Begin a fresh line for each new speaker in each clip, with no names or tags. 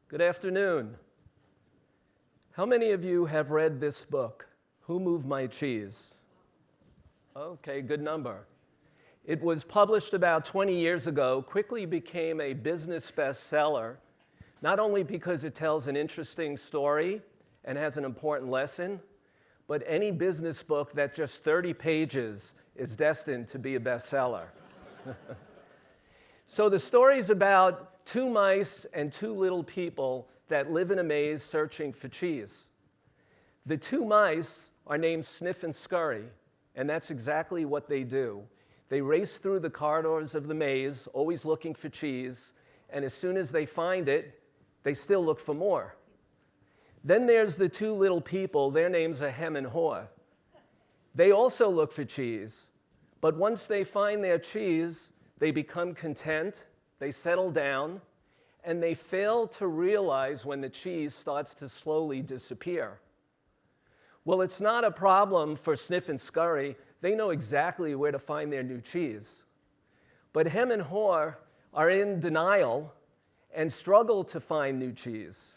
Good afternoon. How many of you have read this book, Who Moved My Cheese? Okay, good number. It was published about 20 years ago, quickly became a business bestseller, not only because it tells an interesting story and has an important lesson, but any business book that's just 30 pages is destined to be a bestseller. So the story's about two mice and two little people that live in a maze searching for cheese. The two mice are named Sniff and Scurry, and that's exactly what they do. They race through the corridors of the maze, always looking for cheese, and as soon as they find it, they still look for more. Then there's the two little people, their names are Hem and Haw. They also look for cheese, but once they find their cheese, they become content, they settle down, and they fail to realize when the cheese starts to slowly disappear. Well, it's not a problem for Sniff and Scurry. They know exactly where to find their new cheese. But Hem and Haw are in denial and struggle to find new cheese.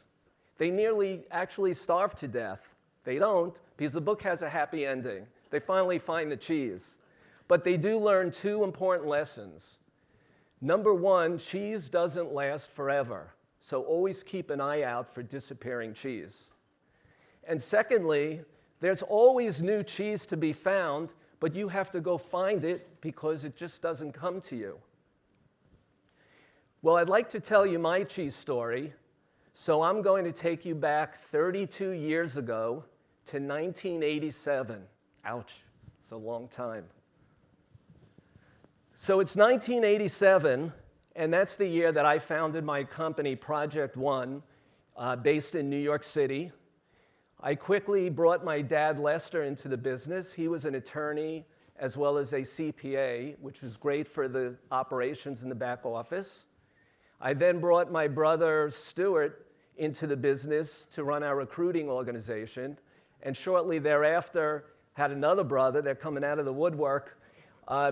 They nearly actually starve to death. They don't, because the book has a happy ending. They finally find the cheese. But they do learn two important lessons. Number one, cheese doesn't last forever, so always keep an eye out for disappearing cheese. And secondly, there's always new cheese to be found, but you have to go find it because it just doesn't come to you. Well, I'd like to tell you my cheese story, so I'm going to take you back 32 years ago to 1987. Ouch, it's a long time. So it's 1987, and that's the year that I founded my company, PART-1, based in New York City. I quickly brought my dad, Lester, into the business. He was an attorney as well as a CPA, which was great for the operations in the back office. I then brought my brother, Stuart, into the business to run our recruiting organization, and shortly thereafter had another brother, they're coming out of the woodwork,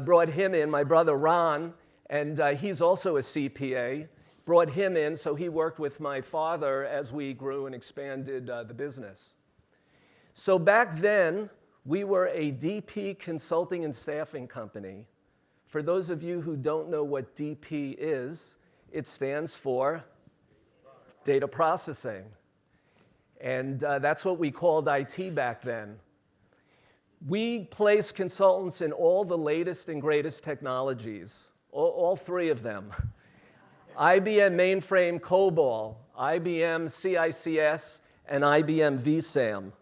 brought him in, my brother Ron, and he's also a CPA, brought him in so he worked with my father as we grew and expanded the business. So back then, we were a DP consulting and staffing company. For those of you who don't know what DP is, it stands for data processing. And that's what we called IT back then. We placed consultants in all the latest and greatest technologies, all three of them. IBM mainframe COBOL, IBM CICS, and IBM vSAM.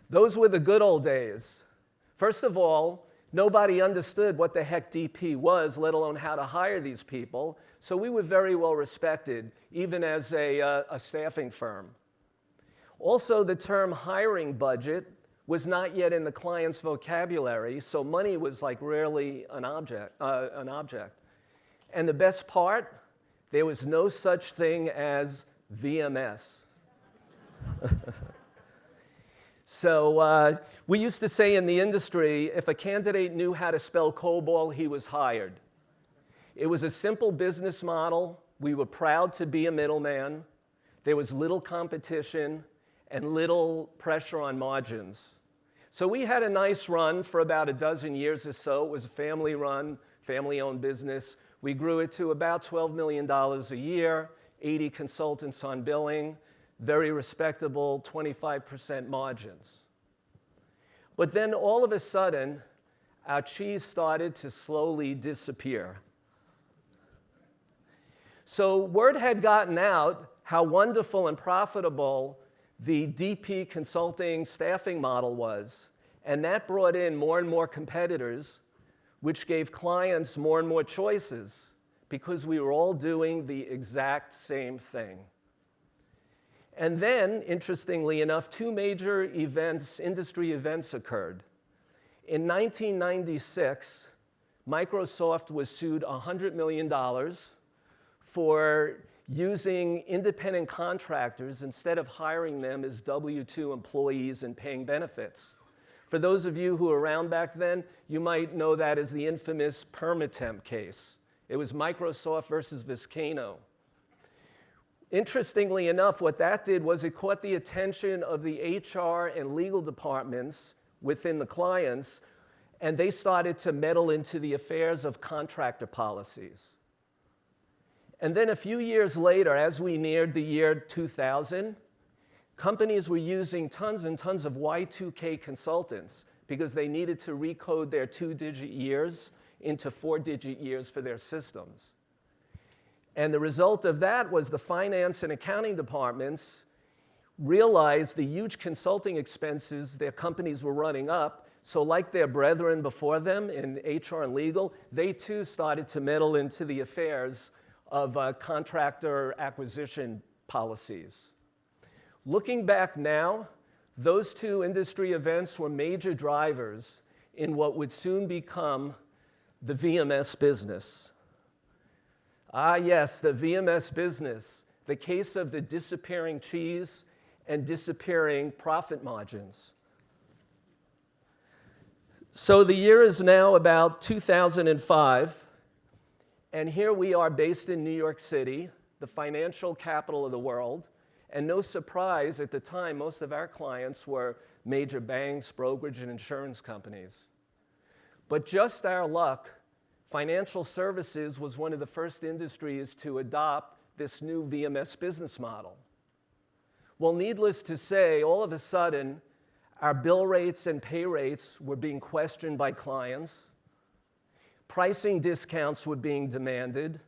Those were the good old days. First of all, nobody understood what the heck DP was, let alone how to hire these people, so we were very well respected, even as a staffing firm. Also, the term hiring budget was not yet in the client's vocabulary, so money was like rarely an object. And the best part, there was no such thing as VMS. So we used to say in the industry, if a candidate knew how to spell COBOL, he was hired. It was a simple business model. We were proud to be a middleman. There was little competition and little pressure on margins. So we had a nice run for about a dozen years or so. It was a family-run, family-owned business. We grew it to about $12 million a year, 80 consultants on billing, very respectable 25% margins. But then all of a sudden, our cheese started to slowly disappear. So word had gotten out how wonderful and profitable the DP consulting staffing model was, and that brought in more and more competitors, which gave clients more and more choices because we were all doing the exact same thing. And then, interestingly enough, two major events, industry events occurred. In 1996, Microsoft was sued $100 million for using independent contractors instead of hiring them as W-2 employees and paying benefits. For those of you who were around back then, you might know that as the infamous Permatemp case. It was Microsoft versus Viscano. Interestingly enough, what that did was it caught the attention of the HR and legal departments within the clients, and they started to meddle into the affairs of contractor policies. And then a few years later, as we neared the year 2000, companies were using tons and tons of Y2K consultants because they needed to recode their 2-digit years into 4-digit years for their systems. And the result of that was the finance and accounting departments realized the huge consulting expenses their companies were running up. So like their brethren before them in HR and legal, they too started to meddle into the affairs of contractor acquisition policies. Looking back now, those two industry events were major drivers in what would soon become the VMS business. Ah, yes, the VMS business, the case of the disappearing cheese and disappearing profit margins. So the year is now about 2005, and here we are based in New York City, the financial capital of the world. And no surprise, at the time, most of our clients were major banks, brokerage, and insurance companies. But just our luck, financial services was one of the first industries to adopt this new VMS business model. Well, needless to say, all of a sudden, our bill rates and pay rates were being questioned by clients. Pricing discounts were being demanded.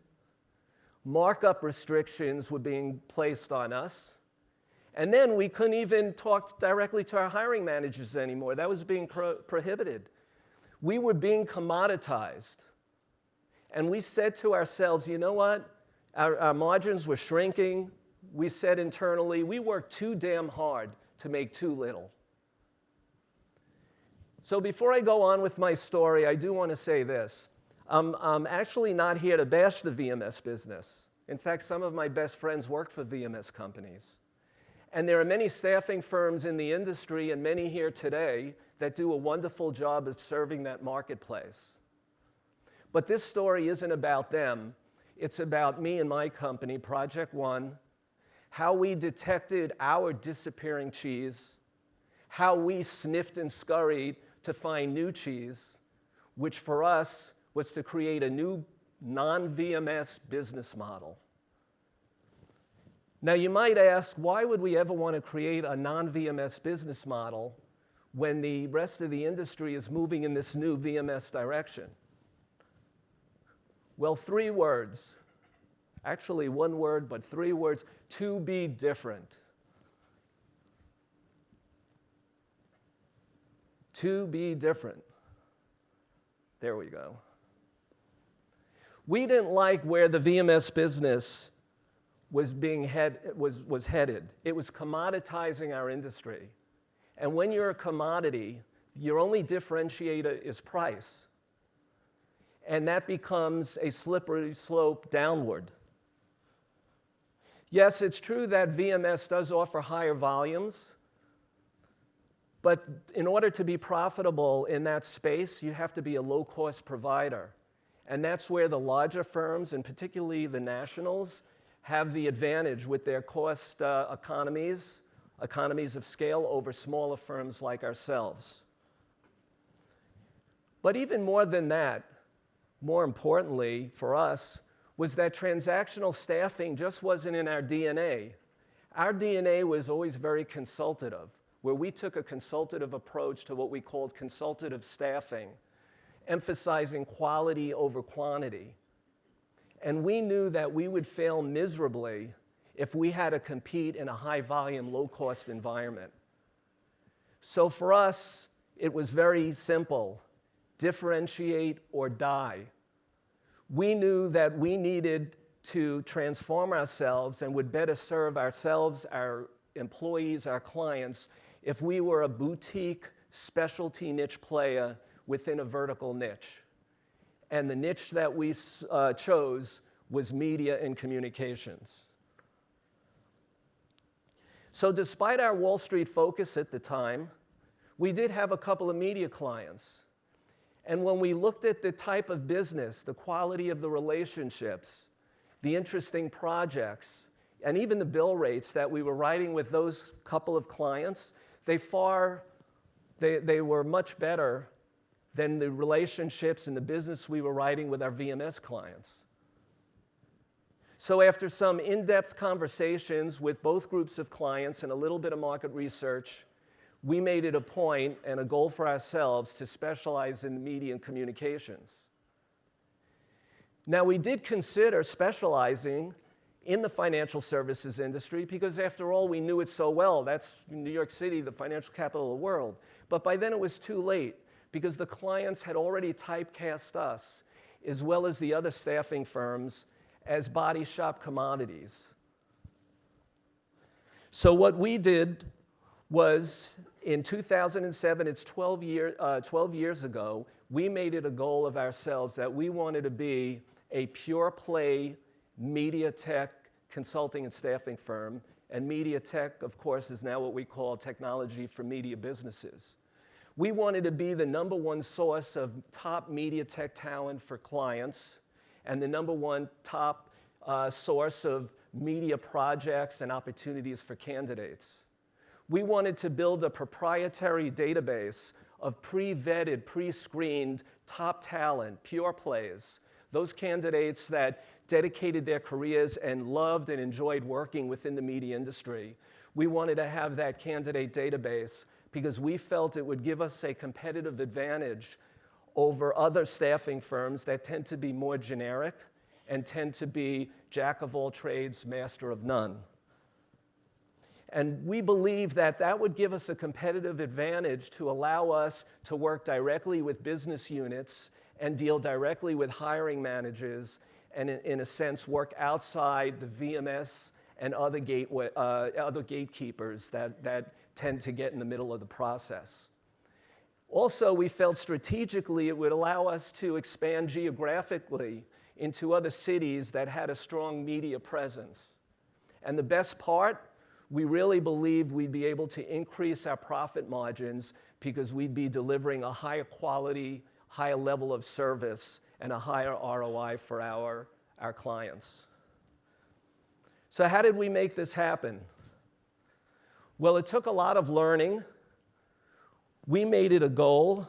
Markup restrictions were being placed on us. And then we couldn't even talk directly to our hiring managers anymore. That was being prohibited. We were being commoditized. And we said to ourselves, you know what? Our margins were shrinking. We said internally, we worked too damn hard to make too little. So before I go on with my story, I do want to say this. I'm actually not here to bash the VMS business. In fact, some of my best friends work for VMS companies. And there are many staffing firms in the industry, and many here today, that do a wonderful job of serving that marketplace. But this story isn't about them. It's about me and my company, Project One, how we detected our disappearing cheese, how we sniffed and scurried to find new cheese, which for us was to create a new non-VMS business model. Now you might ask, why would we ever want to create a non-VMS business model when the rest of the industry is moving in this new VMS direction? Well, 3 words. Actually 1 word, but 3 words: to be different. To be different. There we go. We didn't like where the VMS business was headed. It was commoditizing our industry. And when you're a commodity, your only differentiator is price. And that becomes a slippery slope downward. Yes, it's true that VMS does offer higher volumes, but in order to be profitable in that space, you have to be a low-cost provider. And that's where the larger firms, and particularly the nationals, have the advantage with their cost economies of scale over smaller firms like ourselves. But even more than that, more importantly for us, was that transactional staffing just wasn't in our DNA. Our DNA was always very consultative, where we took a consultative approach to what we called consultative staffing, emphasizing quality over quantity. And we knew that we would fail miserably if we had to compete in a high-volume, low-cost environment. So for us, it was very simple: differentiate or die. We knew that we needed to transform ourselves and would better serve ourselves, our employees, our clients, if we were a boutique, specialty niche player within a vertical niche. And the niche that we chose was media and communications. So despite our Wall Street focus at the time, we did have a couple of media clients. And when we looked at the type of business, the quality of the relationships, the interesting projects, and even the bill rates that we were writing with those couple of clients, they were much better than the relationships and the business we were writing with our VMS clients. So after some in-depth conversations with both groups of clients and a little bit of market research, we made it a point and a goal for ourselves to specialize in media and communications. Now, we did consider specializing in the financial services industry because, after all, we knew it so well. That's New York City, the financial capital of the world. But by then it was too late because the clients had already typecast us, as well as the other staffing firms, as body shop commodities. So what we did was, in 2007, it's 12 years ago, we made it a goal of ourselves that we wanted to be a pure play media tech consulting and staffing firm. And media tech, of course, is now what we call technology for media businesses. We wanted to be the #1 source of top media tech talent for clients and the #1 top source of media projects and opportunities for candidates. We wanted to build a proprietary database of pre-vetted, pre-screened top talent, pure plays, those candidates that dedicated their careers and loved and enjoyed working within the media industry. We wanted to have that candidate database because we felt it would give us a competitive advantage over other staffing firms that tend to be more generic and tend to be jack of all trades, master of none. And we believe that that would give us a competitive advantage to allow us to work directly with business units and deal directly with hiring managers and, in a sense, work outside the VMS and other gatekeepers that tend to get in the middle of the process. Also, we felt strategically it would allow us to expand geographically into other cities that had a strong media presence. And the best part, we really believed we'd be able to increase our profit margins because we'd be delivering a higher quality, higher level of service, and a higher ROI for our clients. So how did we make this happen? Well, it took a lot of learning. We made it a goal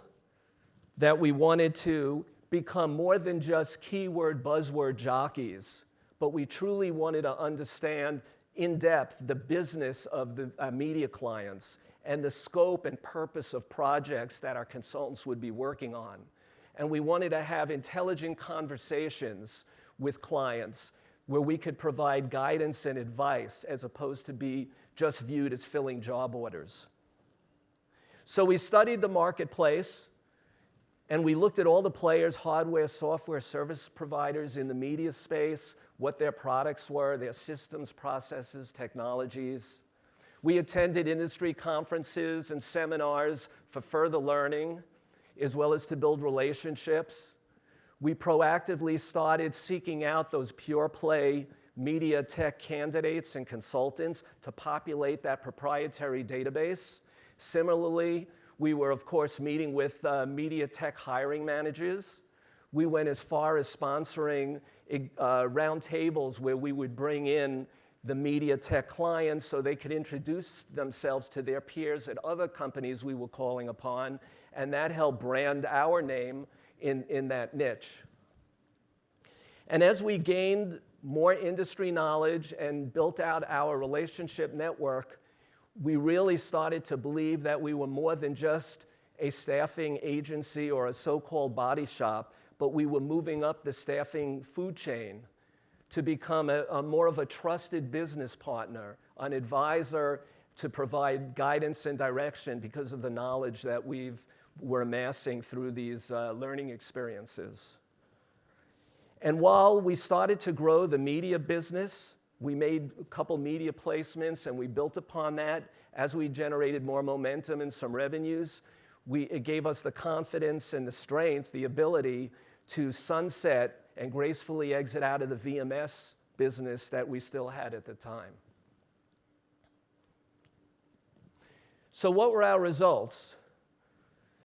that we wanted to become more than just keyword, buzzword jockeys, but we truly wanted to understand in depth the business of the media clients and the scope and purpose of projects that our consultants would be working on. And we wanted to have intelligent conversations with clients where we could provide guidance and advice as opposed to be just viewed as filling job orders. So we studied the marketplace and we looked at all the players, hardware, software, service providers in the media space, what their products were, their systems, processes, technologies. We attended industry conferences and seminars for further learning, as well as to build relationships. We proactively started seeking out those pure play media tech candidates and consultants to populate that proprietary database. Similarly, we were, of course, meeting with media tech hiring managers. We went as far as sponsoring roundtables where we would bring in the media tech clients so they could introduce themselves to their peers at other companies we were calling upon, and that helped brand our name in that niche. And as we gained more industry knowledge and built out our relationship network, we really started to believe that we were more than just a staffing agency or a so-called body shop, but we were moving up the staffing food chain to become a more of a trusted business partner, an advisor to provide guidance and direction because of the knowledge that we're amassing through these learning experiences. And while we started to grow the media business, we made a couple media placements and we built upon that. As we generated more momentum and some revenues, it gave us the confidence and the strength, the ability to sunset and gracefully exit out of the VMS business that we still had at the time. So what were our results?